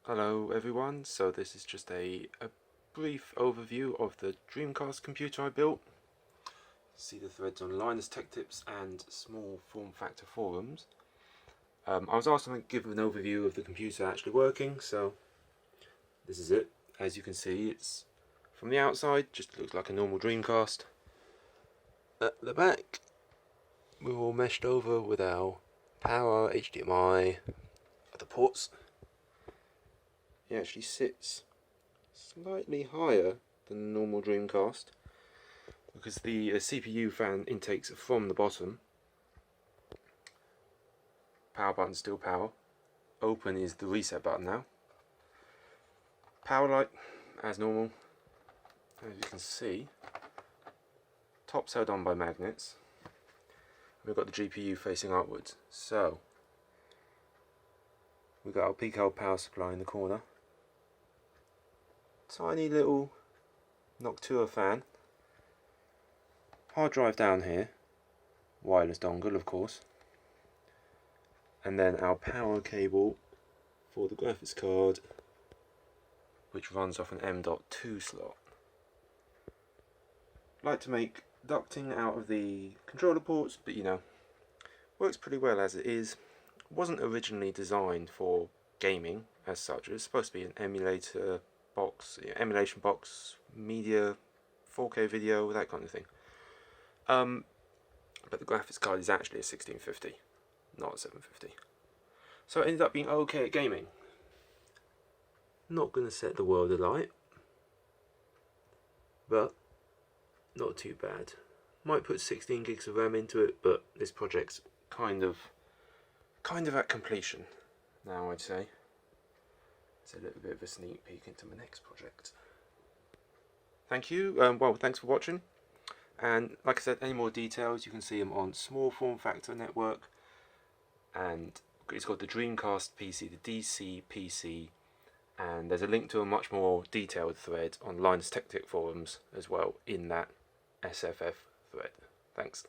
Hello everyone, so this is just a brief overview of the Dreamcast computer I built. See the threads on Linus Tech Tips and small form factor forums. I was asked to give an overview of the computer actually working, so this is it. As you can see, it's from the outside just looks like a normal Dreamcast. At the back we're all meshed over with our power, HDMI, other ports. It actually sits slightly higher than the normal Dreamcast because the CPU fan intakes are from the bottom. Power button still power. Open is the reset button now. Power light as normal. As you can see, top's held on by magnets. We've got the GPU facing upwards, so we've got our peak-held power supply in the corner. Tiny little Noctua fan. Hard drive down here. Wireless dongle, of course. And then our power cable for the graphics card, which runs off an M.2 slot. Like to make ducting out of the controller ports, but you know, works pretty well as it is. Wasn't originally designed for gaming as such. It was supposed to be an emulation box, media, 4K video, that kind of thing. But the graphics card is actually a 1650, not a 750. So it ended up being okay at gaming. Not going to set the world alight, but not too bad. Might put 16 gigs of RAM into it, but this project's kind of at completion now, I'd say. It's a little bit of a sneak peek into my next project. Thank you. Well, thanks for watching. And like I said, any more details you can see them on Small Form Factor Network, and it's called the Dreamcast PC, the DC-PC, and there's a link to a much more detailed thread on Linus Tech Tips forums as well in that SFF thread. Thanks.